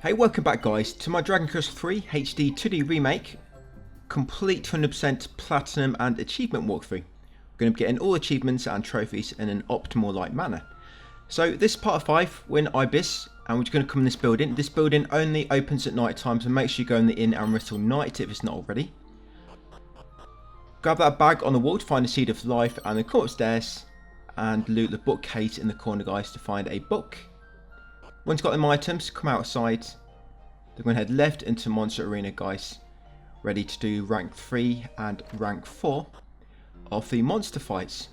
Hey, welcome back guys to my Dragon Quest 3 HD-2D remake, complete 100% platinum and achievement walkthrough. We're going to be getting all achievements and trophies in an optimal like manner. So this is part 5, we're in Ibis and we're just going to come in this building. This building only opens at night time, so make sure you go in the inn and rest all night if it's not already. Grab that bag on the wall to find the Seed of Life and then come upstairs and loot the bookcase in the corner guys to find a book. Once you've got them items, come outside. They're going to head left into Monster Arena guys, ready to do rank 3 and rank 4 of the monster fights.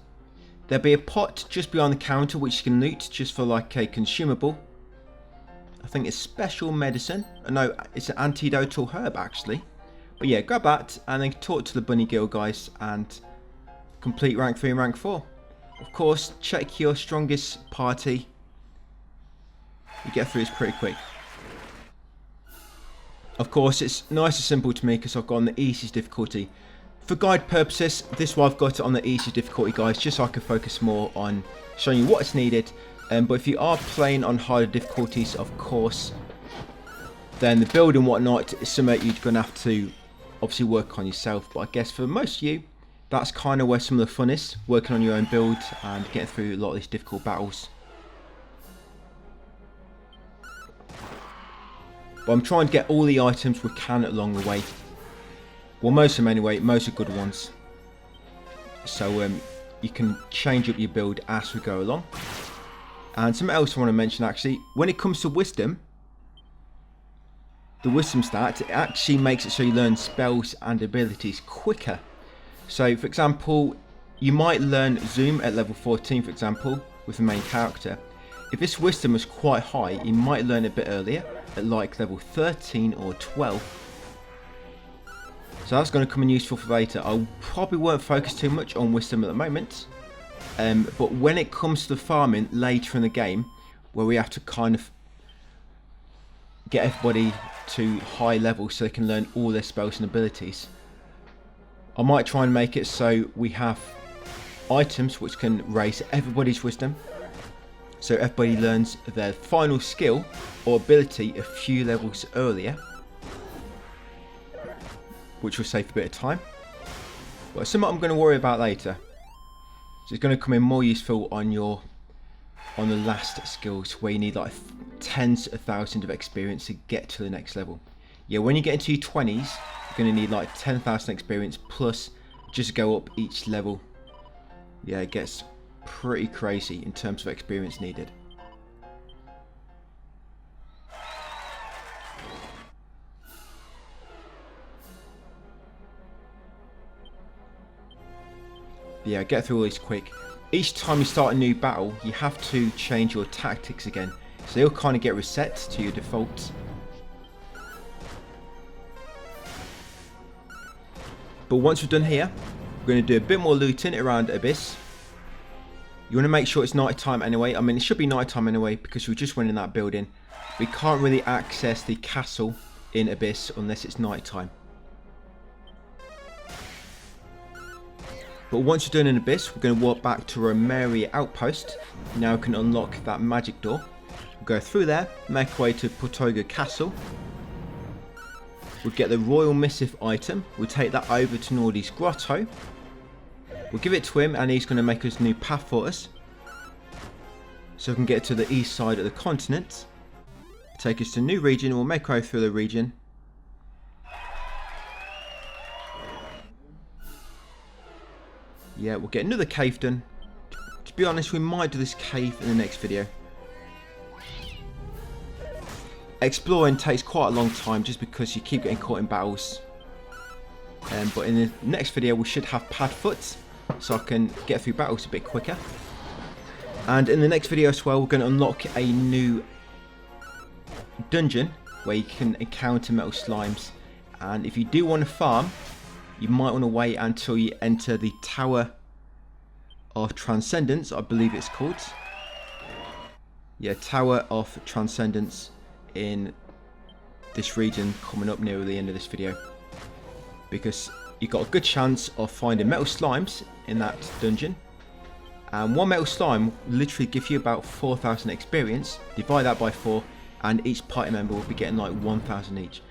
There'll be a pot just beyond the counter which you can loot just for like a consumable. I think it's special medicine. No, it's an antidotal herb actually. But yeah, grab that and then talk to the Bunny Guild guys and complete rank 3 and rank 4. Of course, check your strongest party. You get through this pretty quick. Of course, it's nice and simple to me because I've got on the easiest difficulty. For guide purposes, this is why I've got it on the easiest difficulty, guys, just so I can focus more on showing you what is needed. But if you are playing on harder difficulties, of course, then the build and whatnot is something you're going to have to obviously work on yourself. But I guess for most of you, that's kind of where some of the fun is, working on your own build and getting through a lot of these difficult battles. But I'm trying to get all the items we can along the way. Well, most of them anyway, most are good ones. So you can change up your build as we go along. And something else I want to mention actually, when it comes to wisdom, the wisdom stat, it actually makes it so you learn spells and abilities quicker. So for example, you might learn Zoom at level 14 for example, with the main character. If this wisdom was quite high, you might learn a bit earlier, at like level 13 or 12. So that's going to come in useful for later. I probably won't focus too much on wisdom at the moment. But when it comes to the farming later in the game, where we have to kind of get everybody to high levels so they can learn all their spells and abilities, I might try and make it so we have items which can raise everybody's wisdom. So everybody learns their final skill or ability a few levels earlier, which will save a bit of time. But it's something I'm going to worry about later. So it's going to come in more useful on the last skills where you need like tens of thousands of experience to get to the next level. Yeah, when you get into your 20s, you're going to need like 10,000 experience plus just go up each level. Yeah, it gets pretty crazy in terms of experience needed. Yeah, get through all these quick. Each time you start a new battle, you have to change your tactics again, so they'll kind of get reset to your defaults. But once we're done here, we're going to do a bit more looting around Abyss. You want to make sure it's night time anyway. I mean, it should be night time anyway because we just went in that building. We can't really access the castle in Abyss unless it's night time. But once you're done in Abyss, we're going to walk back to Remake outpost. Now we can unlock that magic door. We'll go through there, make our way to Portoga castle. We'll get the royal missive item. We'll take that over to Nordy's Grotto. We'll give it to him and he's going to make us a new path for us. So we can get to the east side of the continent. Take us to a new region. We'll make our way through the region. Yeah, we'll get another cave done. To be honest, we might do this cave in the next video. Exploring takes quite a long time just because you keep getting caught in battles. But in the next video we should have pad foot, so I can get through battles a bit quicker. And in the next video as well, we're going to unlock a new dungeon where you can encounter metal slimes. And if you do want to farm, you might want to wait until you enter the Tower of Transcendence, I believe it's called. Yeah, Tower of Transcendence in this region coming up near the end of this video. Because you've got a good chance of finding metal slimes in that dungeon. And one metal slime will literally give you about 4,000 experience. Divide that by 4 and each party member will be getting like 1,000 each.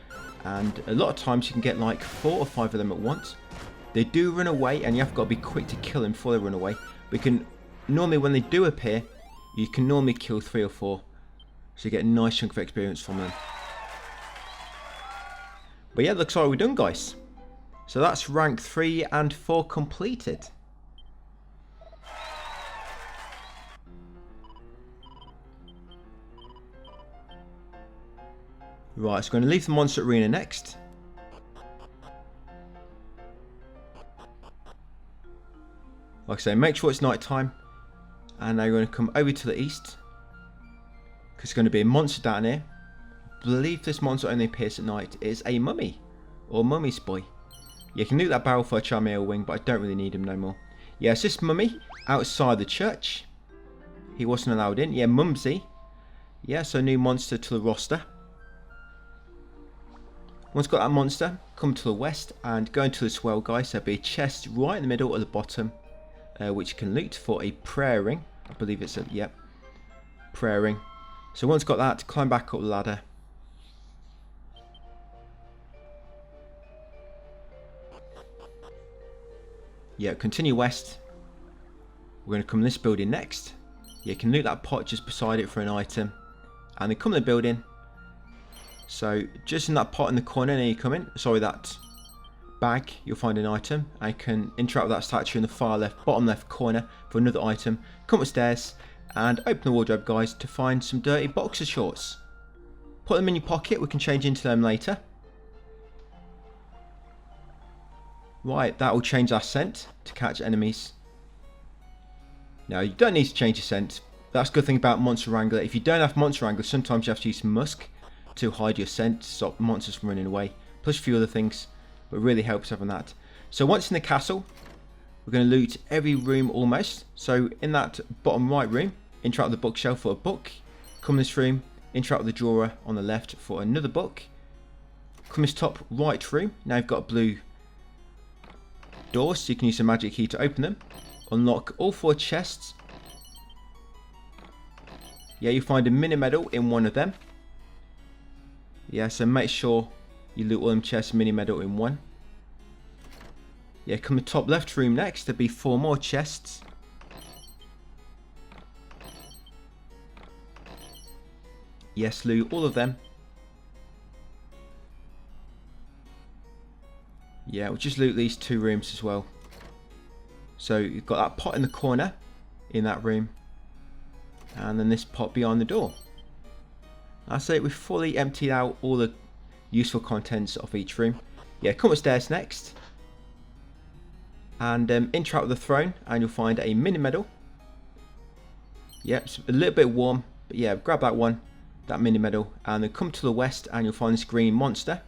And a lot of times you can get like 4 or 5 of them at once. They do run away, and you have got to be quick to kill them before they run away. But you can normally, when they do appear, you can normally kill 3 or 4, so you get a nice chunk of experience from them. But yeah, looks like we're done, guys. So that's rank 3 and 4 completed. Right, so we're going to leave the monster arena next. Like I say, make sure it's night time. And now you're going to come over to the east, because there's going to be a monster down here. I believe this monster only appears at night. It is a mummy, or mummy's boy. You can loot that barrel for a charmel wing, but I don't really need him no more. Yeah, it's this mummy outside the church. He wasn't allowed in. Yeah, Mumsy. Yeah, so new monster to the roster. Once got that monster, come to the west and go into this well, guys. There'll be a chest right in the middle at the bottom, which you can loot for a prayer ring. I believe it's a, yep, prayer ring. So once got that, climb back up the ladder. Yeah, continue west. We're going to come to this building next. Yeah, you can loot that pot just beside it for an item. And then come to the building. So just in that pot in the corner, near you come in, sorry, that bag, you'll find an item. I can interact with that statue in the far left, bottom left corner for another item. Come upstairs and open the wardrobe, guys, to find some dirty boxer shorts. Put them in your pocket, we can change into them later. Right, that will change our scent to catch enemies. Now, you don't need to change your scent. That's a good thing about Monster Wrangler. If you don't have Monster Wrangler, sometimes you have to use musk to hide your scent, to stop monsters from running away. Plus a few other things, but it really helps having that. So once in the castle, we're going to loot every room almost. So in that bottom right room, interact with the bookshelf for a book. Come in this room, interact with the drawer on the left for another book. Come this top right room. Now you've got a blue door, so you can use a magic key to open them. Unlock all 4 chests. Yeah, you find a mini medal in one of them. Yeah, so make sure you loot all them chests, mini medal in one. Yeah, come to the top left room next. There'll be 4 more chests. Yes, loot all of them. Yeah, we'll just loot these 2 rooms as well. So you've got that pot in the corner in that room. And then this pot behind the door. That's it, we've fully emptied out all the useful contents of each room. Yeah, come upstairs next. And interact with the throne and you'll find a mini medal. Yep, it's a little bit warm. But yeah, grab that one, that mini medal. And then come to the west and you'll find this green monster.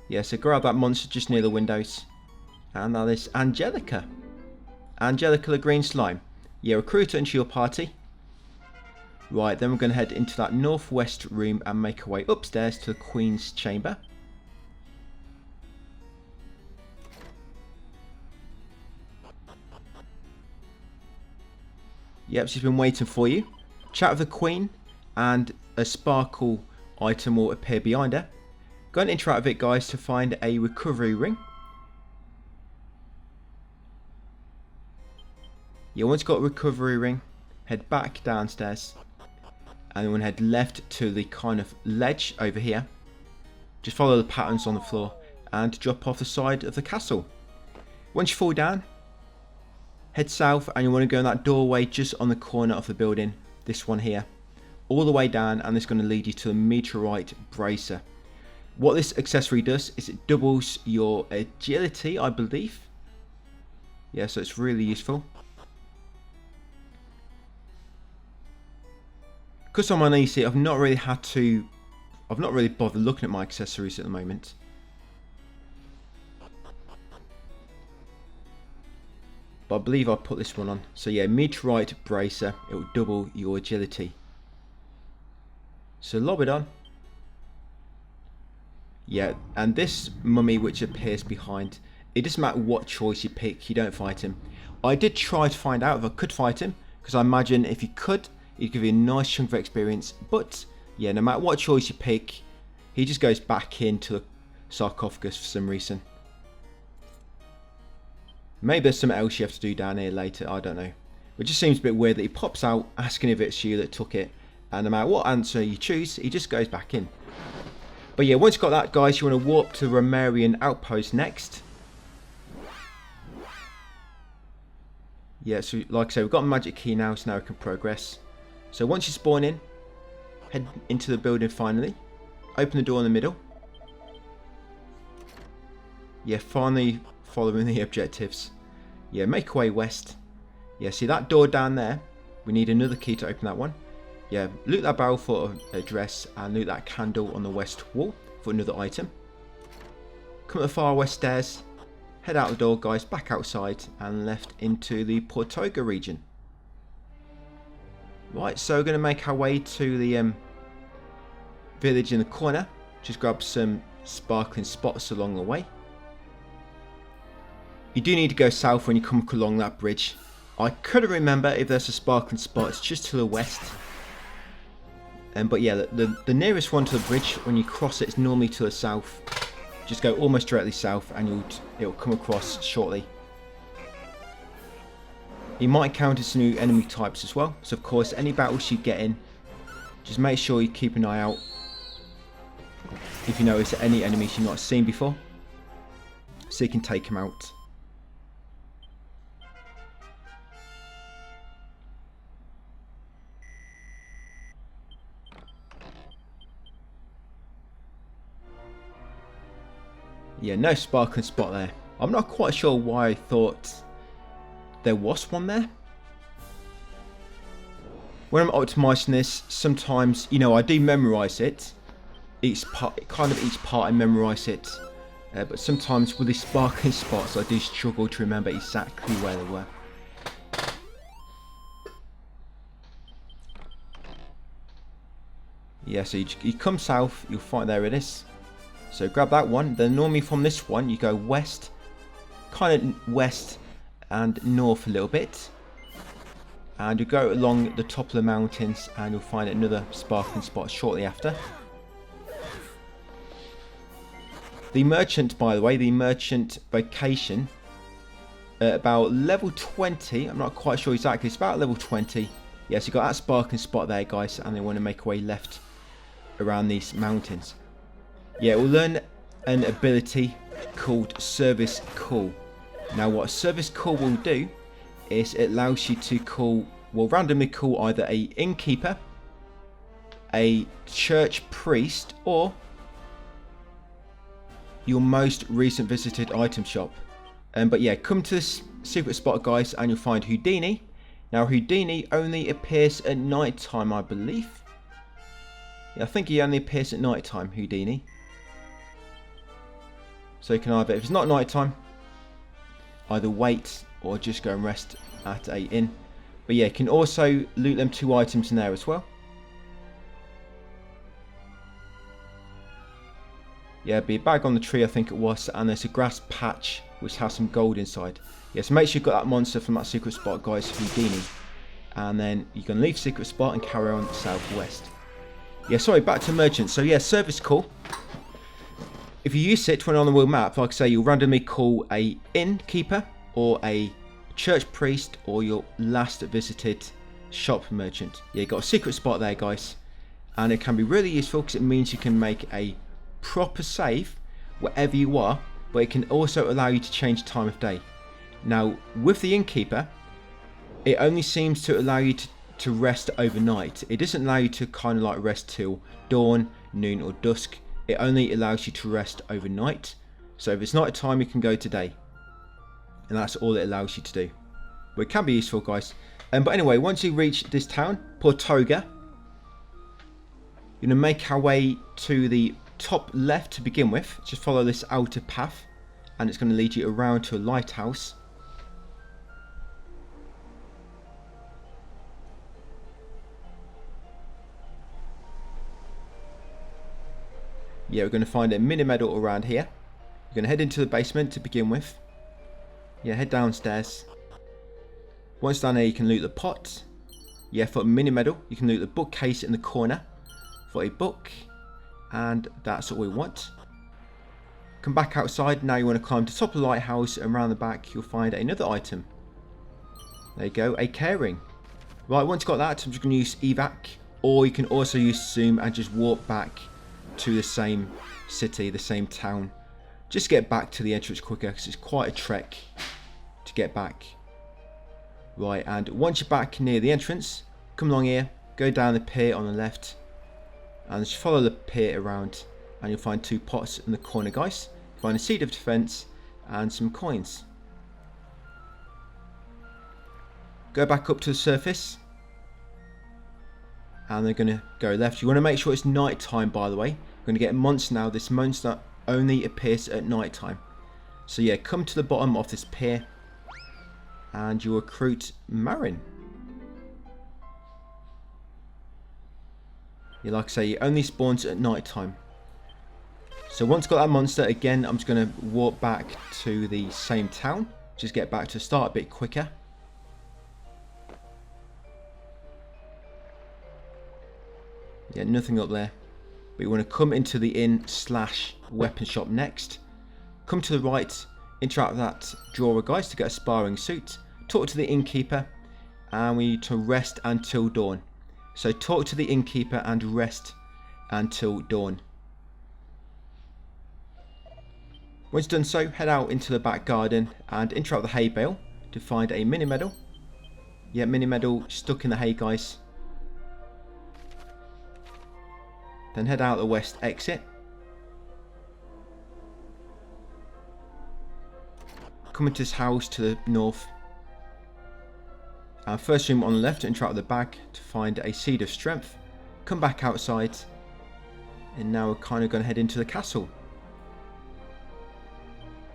Yeah, so grab that monster just near the windows. And now this Angelica. Angelica the green slime. Yeah, recruit her into your party. Right, then we're going to head into that northwest room and make our way upstairs to the Queen's chamber. Yep, she's been waiting for you. Chat with the Queen and a sparkle item will appear behind her. Go and interact with it, guys, to find a recovery ring. Yeah, once you've got a recovery ring, head back downstairs. And then we'll head left to the kind of ledge over here. Just follow the patterns on the floor and drop off the side of the castle. Once you fall down, head south and you want to go in that doorway just on the corner of the building. This one here. All the way down, and it's going to lead you to a meteorite bracer. What this accessory does is it doubles your agility, I believe. Yeah, so it's really useful. Because I'm on EC, I've not really bothered looking at my accessories at the moment. But I believe I'll put this one on. So yeah, meteorite bracer, it will double your agility. So lob it on. Yeah, and this mummy which appears behind, it doesn't matter what choice you pick, you don't fight him. I did try to find out if I could fight him, because I imagine if you could, He'd give you a nice chunk of experience, but yeah, no matter what choice you pick, he just goes back into the sarcophagus for some reason. Maybe there's something else you have to do down here later, I don't know. It just seems a bit weird that he pops out asking if it's you that took it, and no matter what answer you choose, he just goes back in. But yeah, once you've got that, guys, you want to warp to the Romarian outpost next. Yeah, so like I say, we've got a magic key now, so now we can progress. So once you spawn in, head into the building finally. Open the door in the middle. Yeah, finally following the objectives. Yeah, make our way west. Yeah, see that door down there? We need another key to open that one. Yeah, loot that barrel for a dress and loot that candle on the west wall for another item. Come up the far west stairs. Head out the door, guys, back outside and left into the Portoga region. Right, so we're going to make our way to the village in the corner. Just grab some sparkling spots along the way. You do need to go south when you come along that bridge. I couldn't remember if there's a sparkling spot. It's just to the west. But yeah, the nearest one to the bridge, when you cross it, is normally to the south. Just go almost directly south and it'll come across shortly. You might encounter some new enemy types as well. So of course, any battles you get in, just make sure you keep an eye out if you notice any enemies you've not seen before, so you can take them out. Yeah, no sparkling spot there. I'm not quite sure why I thought there was one there. When I'm optimising this, sometimes, you know, I do memorise it. Each part I memorise it. But sometimes with these sparkling spots, I do struggle to remember exactly where they were. Yeah, so you come south, you'll find there it is. So grab that one. Then normally from this one, you go west, kind of west and north a little bit. And you go along the top of the mountains and you'll find another sparkling spot shortly after. The merchant, by the way, the merchant vocation, about level 20, I'm not quite sure exactly, it's about level 20. Yes, you got that sparkling spot there, guys, and they want to make a way left around these mountains. Yeah, we'll learn an ability called Service Call. Now, what a Service Call will do is it allows you to call, well, randomly call either a innkeeper, a church priest, or your most recent visited item shop. But yeah, come to this secret spot, guys, and you'll find Houdini. Now, Houdini only appears at night time, I believe. Yeah, I think he only appears at night time, Houdini. So you can either, if it's not night time, either wait or just go and rest at a inn. But yeah, you can also loot them 2 items in there as well. Yeah, be a bag on the tree, I think it was, and there's a grass patch which has some gold inside. Yeah, so make sure you've got that monster from that secret spot, guys, Houdini. And then you can leave secret spot and carry on southwest. Yeah, sorry, back to merchant. So yeah, service call. If you use it when on the world map, like I say, you'll randomly call a innkeeper or a church priest or your last visited shop merchant. Yeah, you got a secret spot there, guys, and it can be really useful because it means you can make a proper save wherever you are, but it can also allow you to change time of day. Now, with the innkeeper, it only seems to allow you to rest overnight. It doesn't allow you to kind of like rest till dawn, noon, or dusk. It only allows you to rest overnight. So if it's night time, you can go today. And that's all it allows you to do. But it can be useful, guys. But anyway, once you reach this town, Portoga, you're going to make our way to the top left to begin with. Just follow this outer path. And it's going to lead you around to a lighthouse. Yeah, we're going to find a mini medal around here. We're going to head into the basement to begin with. Yeah, head downstairs. Once down there, you can loot the pot. Yeah, for a mini medal, you can loot the bookcase in the corner for a book, and that's what we want. Come back outside. Now you want to climb to the top of the lighthouse, and around the back you'll find another item. There you go, a care ring. Right, once you've got that, I'm just going to use evac, or you can also use zoom and just walk back to the same city, the same town. Just get back to the entrance quicker, because it's quite a trek to get back. Right, and once you're back near the entrance, come along here, go down the pier on the left, and just follow the pier around, and you'll find 2 pots in the corner, guys. Find a seed of defense and some coins. Go back up to the surface, and they're going to go left. You want to make sure it's night time, by the way. We're going to get a monster now. This monster only appears at night time. So yeah, come to the bottom of this pier, and you recruit Marin. Yeah, like I say, it only spawns at night time. So once I've got that monster, again, I'm just going to walk back to the same town. Just get back to the start a bit quicker. Yeah, nothing up there. But you want to come into the inn/weapon shop next. Come to the right, interact with that drawer, guys, to get a sparring suit. Talk to the innkeeper, and we need to rest until dawn. So talk to the innkeeper and rest until dawn. Once you've done so, head out into the back garden and interact with the hay bale to find a mini medal. Yeah, mini medal stuck in the hay, guys. Then head out the west exit. Come into this house to the north. And first room on the left, interact with the bag to find a seed of strength. Come back outside. And now we're kind of going to head into the castle.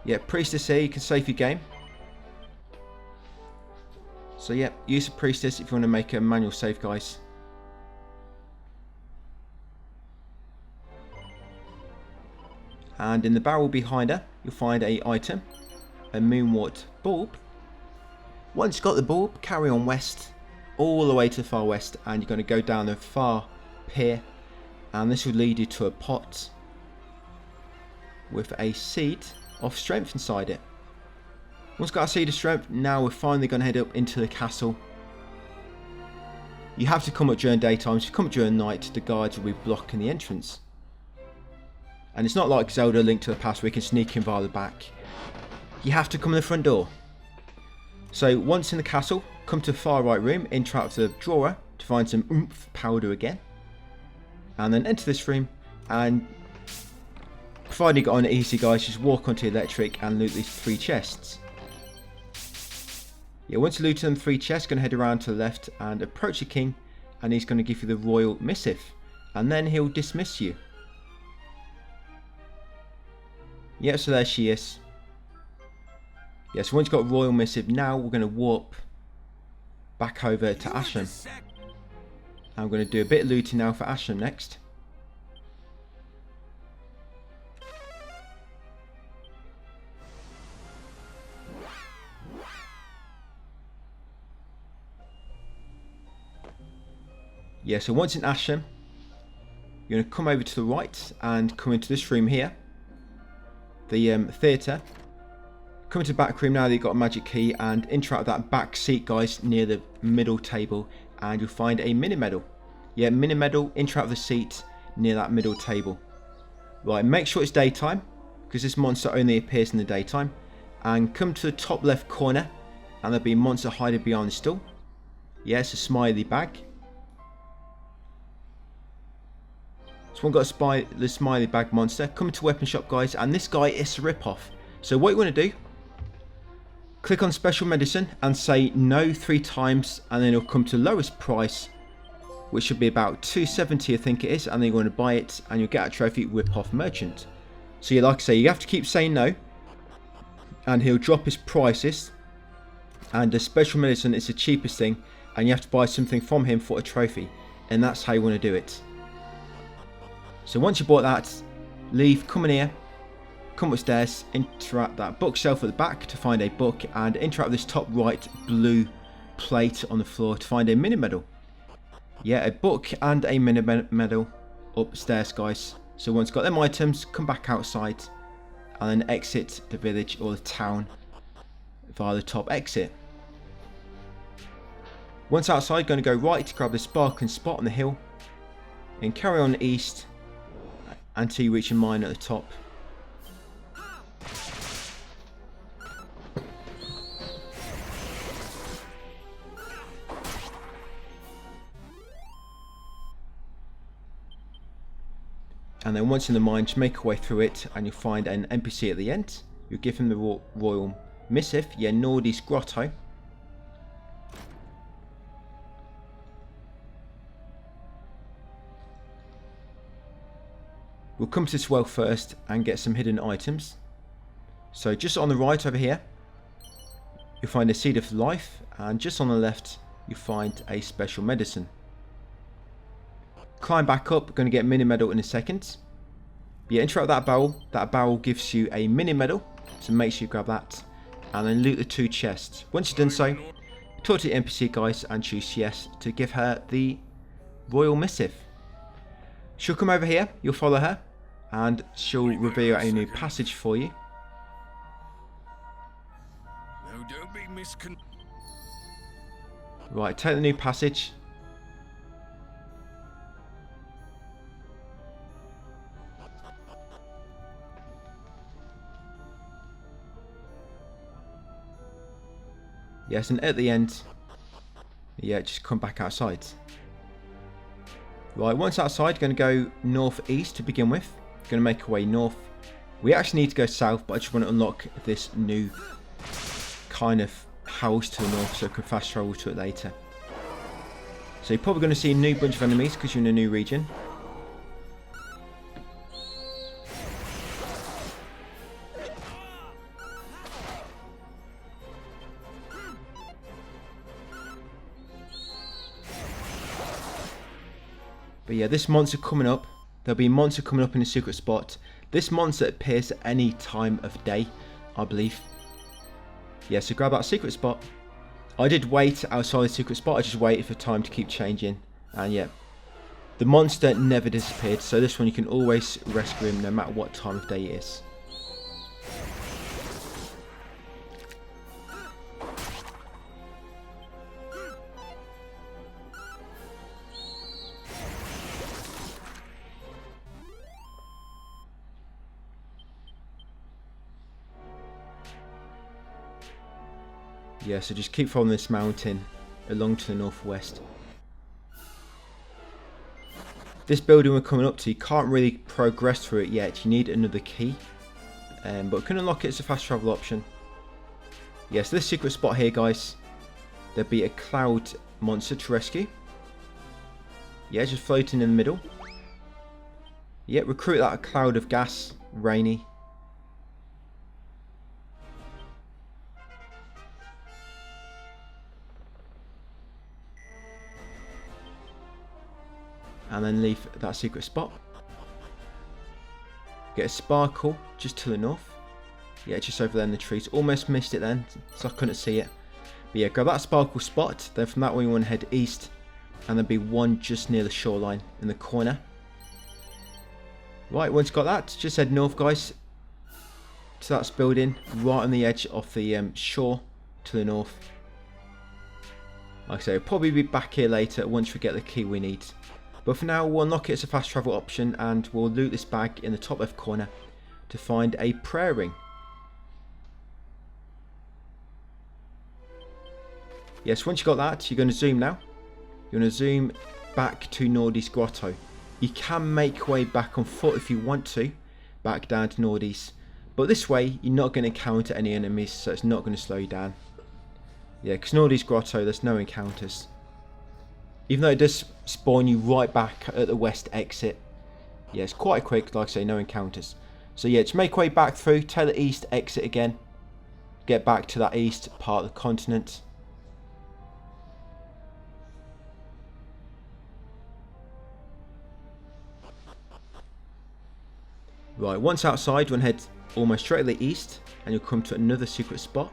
Yeah, priestess here, you can save your game. So yeah, use a priestess if you want to make a manual save, guys. And in the barrel behind her, you'll find a item, a moonwort bulb. Once you've got the bulb, carry on west, all the way to the far west, and you're going to go down the far pier, and this will lead you to a pot with a seed of strength inside it. Once you've got a seed of strength, now we're finally going to head up into the castle. You have to come up during daytime, so if you come up during night, the guards will be blocking the entrance. And it's not like Zelda Link to the Past where you can sneak in via the back. You have to come in the front door. So once in the castle, come to the far right room, interact with the drawer to find some oomph powder again. And then enter this room, and providing you got on it easy, guys, just walk onto electric and loot these 3 chests. Yeah, once you loot them 3 chests, going to head around to the left and approach the king, and he's going to give you the royal missive. And then he'll dismiss you. Yeah, so there she is. Yeah, so once you've got royal missive, now we're going to warp back over to Asham. I'm going to do a bit of looting now for Asham next. Yeah, so once in Asham, you're going to come over to the right and come into this room here. The theatre. Come into the back room now that you've got a magic key, and interact with that back seat, guys, near the middle table, and you'll find a mini medal. Yeah, mini medal, interact with the seat near that middle table. Right, make sure it's daytime, because this monster only appears in the daytime. And come to the top left corner, and there'll be a monster hiding behind the stool. Yeah, it's a smiley bag. So one got the smiley bag monster. Come into weapon shop, guys, and this guy is a rip-off. So what you want to do, click on special medicine and say no 3 times, and then it'll come to lowest price, which should be about $2.70, I think it is, and then you want to buy it, and you'll get a trophy rip-off merchant. So yeah, like I say, you have to keep saying no, and he'll drop his prices, and the special medicine is the cheapest thing, and you have to buy something from him for a trophy, and that's how you want to do it. So once you bought that, leave, come in here, come upstairs, interact that bookshelf at the back to find a book, and interact with this top right blue plate on the floor to find a mini medal. Yeah, a book and a mini medal upstairs, guys. So once you've got them items, come back outside and then exit the village or the town via the top exit. Once outside, going to go right to grab the sparkling spot on the hill and carry on east until you reach a mine at the top. And then once in the mine, just make your way through it and you'll find an NPC at the end. You'll give him the royal missive, yeah, Nordy's Grotto. We'll come to this well first and get some hidden items. So just on the right over here, you'll find a seed of life, and just on the left, you'll find a special medicine. Climb back up, going to get a mini medal in a second. Yeah, interact with that barrel. That barrel gives you a mini medal, so make sure you grab that. And then loot the 2 chests. Once you've done so, talk to the NPC guys and choose yes to give her the royal missive. She'll come over here, you'll follow her, and she'll reveal a new passage for you. No, don't be Right, take the new passage. Yes, and at the end, yeah, just come back outside. Right, once outside, going to go northeast to begin with. Going to make our way north. We actually need to go south, but I just want to unlock this new kind of house to the north so I can fast travel to it later. So you're probably going to see a new bunch of enemies because you're in a new region. But yeah, this monster coming up, there'll be a monster coming up in a secret spot. This monster appears at any time of day, I believe. Yeah, so grab that secret spot. I did wait outside the secret spot, I just waited for time to keep changing. And yeah, the monster never disappeared, so this one you can always rescue him no matter what time of day it is. Yeah, so just keep following this mountain along to the northwest. This building we're coming up to, you can't really progress through it yet. You need another key. But we can unlock it as a fast travel option. Yeah, so this secret spot here, guys, there'll be a cloud monster to rescue. Yeah, just floating in the middle. Yeah, recruit that cloud of gas, rainy. And then leave that secret spot. Get a sparkle just to the north. Yeah, just over there in the trees. Almost missed it then, so I couldn't see it. But yeah, grab that sparkle spot. Then from that one you want to head east. And there'll be one just near the shoreline in the corner. Right, once you got that, just head north, guys. To that building right on the edge of the shore to the north. Like I say, we'll probably be back here later once we get the key we need. But for now, we'll unlock it as a fast travel option and we'll loot this bag in the top left corner to find a prayer ring. Yes, once you got that, you're going to zoom now. You're going to zoom back to Nordy's Grotto. You can make your way back on foot if you want to, back down to Nordy's. But this way, you're not going to encounter any enemies, so it's not going to slow you down. Yeah, because Nordy's Grotto, there's no encounters. Even though it does spawn you right back at the west exit. Yeah, it's quite quick, like I say, no encounters. So yeah, just make your way back through, take the east exit again. Get back to that east part of the continent. Right, once outside, you want to head almost straight to the east and you'll come to another secret spot.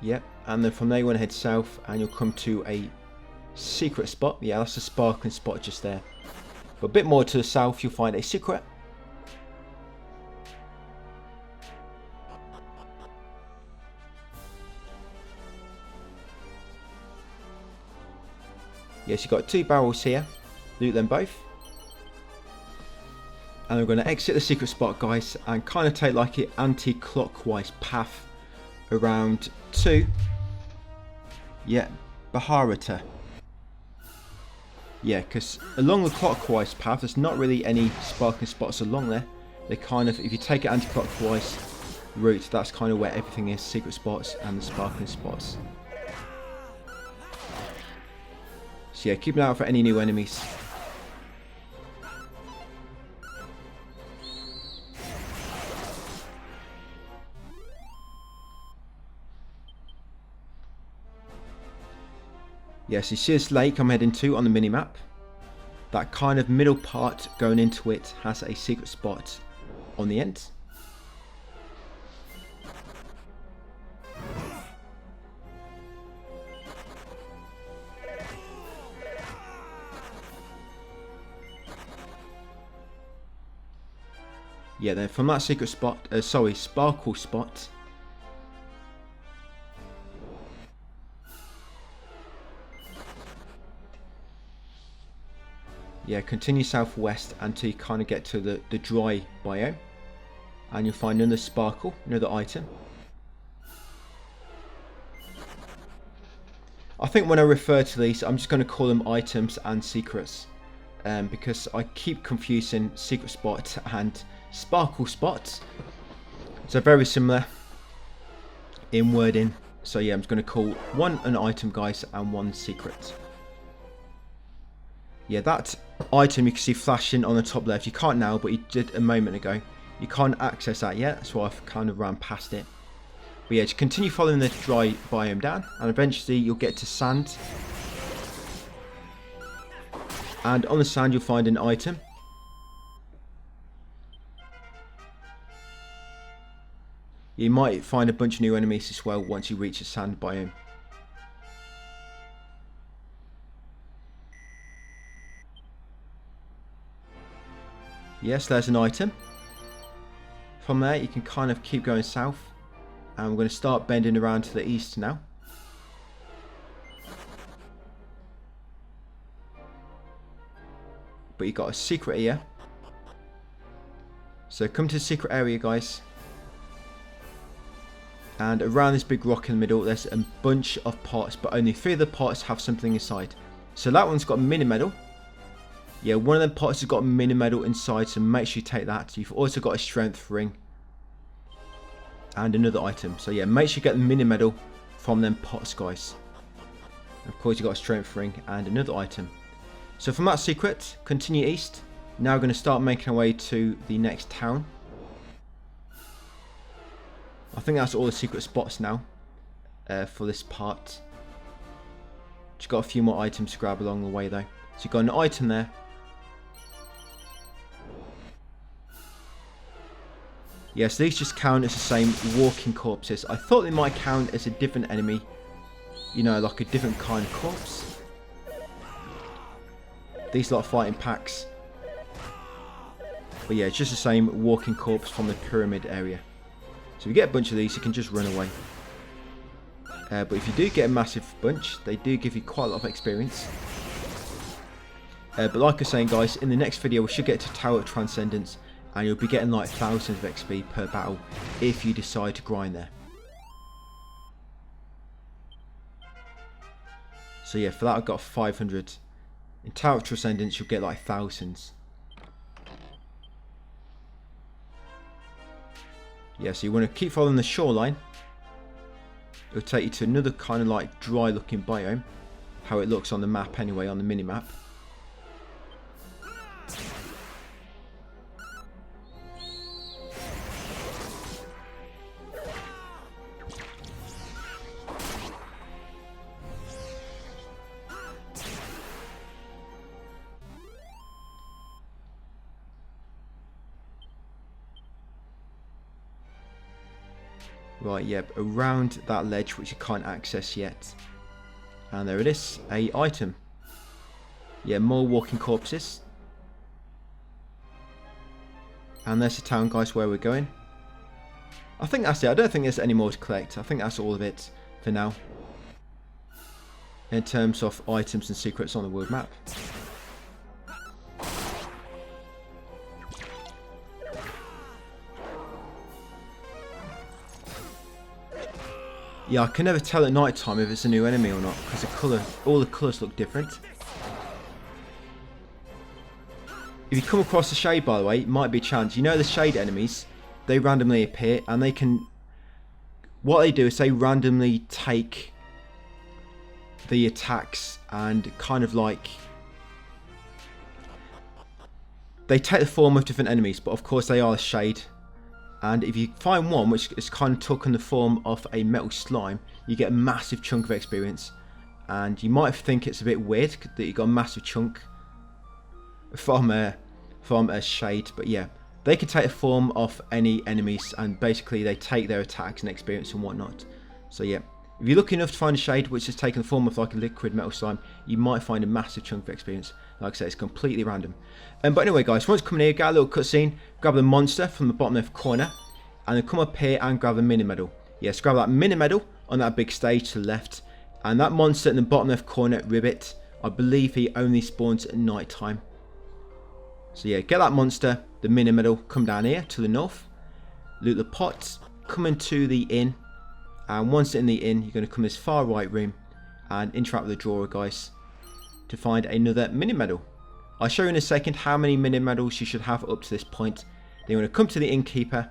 Yep, and then from there you want to head south and you'll come to a secret spot. Yeah, that's a sparkling spot just there. But a bit more to the south you'll find a secret. Yes, you've got 2 barrels here. Loot them both. And we're going to exit the secret spot, guys, and kind of take like an anti-clockwise path around to, yeah, Baharata. Yeah, because along the clockwise path, there's not really any sparkling spots along there. They kind of, if you take it anti-clockwise route, that's kind of where everything is, secret spots and the sparkling spots. So yeah, keep an eye out for any new enemies. Yes, you see this lake I'm heading to on the minimap. That kind of middle part going into it has a secret spot on the end. Yeah, then from that secret spot, sparkle spot, yeah, continue southwest until you kind of get to the dry biome. And you'll find another sparkle, another item. I think when I refer to these, I'm just going to call them items and secrets. Because I keep confusing secret spots and sparkle spots. So very similar in wording. So yeah, I'm just going to call one an item, guys, and one secret. Yeah, that item you can see flashing on the top left. You can't now, but you did a moment ago. You can't access that yet, so I've kind of ran past it. But yeah, just continue following the dry biome down, and eventually you'll get to sand. And on the sand you'll find an item. You might find a bunch of new enemies as well once you reach the sand biome. Yes, there's an item. From there you can kind of keep going south. And we're going to start bending around to the east now. But you got a secret here. So come to the secret area, guys. And around this big rock in the middle, there's a bunch of pots, but only 3 of the pots have something inside. So that one's got a mini medal. Yeah, one of them pots has got a mini medal inside, so make sure you take that. You've also got a strength ring. And another item. So yeah, make sure you get the mini medal from them pots, guys. And of course you got a strength ring and another item. So from that secret, continue east. Now we're going to start making our way to the next town. I think that's all the secret spots now for this part. Just got a few more items to grab along the way though. So you've got an item there. Yes, these just count as the same walking corpses. I thought they might count as a different enemy. You know, like a different kind of corpse. These lot of fighting packs. But yeah, it's just the same walking corpse from the pyramid area. So if you get a bunch of these, you can just run away. But if you do get a massive bunch, they do give you quite a lot of experience. But like I was saying, guys, in the next video we should get to Tower of Transcendence. And you'll be getting like thousands of XP per battle if you decide to grind there. So yeah, for that I've got 500. In Tower of Transcendence you'll get like thousands. Yeah, so you want to keep following the shoreline. It'll take you to another kind of like dry looking biome. How it looks on the map anyway, on the mini map. Right, yep, around that ledge which you can't access yet. And there it is, a item. Yeah, more walking corpses. And there's the town, guys, where we're going. I think that's it. I don't think there's any more to collect. I think that's all of it for now. In terms of items and secrets on the world map. Yeah, I can never tell at night time if it's a new enemy or not, because all the colours look different. If you come across the shade, by the way, it might be a chance. You know the shade enemies, they randomly appear, and they can... What they do is they randomly take the attacks and kind of like... They take the form of different enemies, but of course they are a shade. And if you find one which is kind of taken the form of a metal slime, you get a massive chunk of experience. And you might think it's a bit weird that you got a massive chunk from a shade, but yeah, they can take the form of any enemies, and basically they take their attacks and experience and whatnot. So yeah, if you're lucky enough to find a shade which has taken the form of like a liquid metal slime, you might find a massive chunk of experience. Like I said, it's completely random. But anyway, guys, once you come in here, get a little cutscene, grab the monster from the bottom left corner, and then come up here and grab the mini medal. Yes, grab that mini medal on that big stage to the left, and that monster in the bottom left corner, Ribbit, I believe he only spawns at night time. So yeah, get that monster, the mini medal, come down here to the north, loot the pots, come into the inn, and once in the inn, you're going to come this far right room and interact with the drawer, guys, to find another mini medal. I'll show you in a second how many mini medals you should have up to this point. Then you want to come to the innkeeper,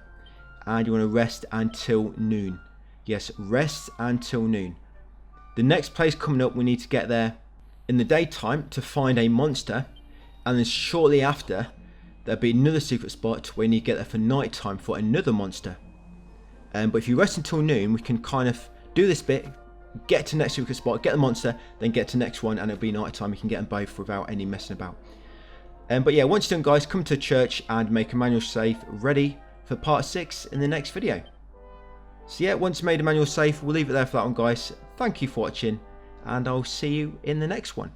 and you want to rest until noon. Yes, rest until noon. The next place coming up, we need to get there in the daytime to find a monster. And then shortly after, there'll be another secret spot where you need to get there for night time for another monster. But if you rest until noon, we can kind of do this bit, get to the next secret spot, get the monster, then get to the next one, and it'll be night time. You can get them both without any messing about. But yeah, once you're done, guys, come to church and make a manual save ready for part 6 in the next video. So yeah, once you made a manual save, we'll leave it there for that one, guys. Thank you for watching, and I'll see you in the next one.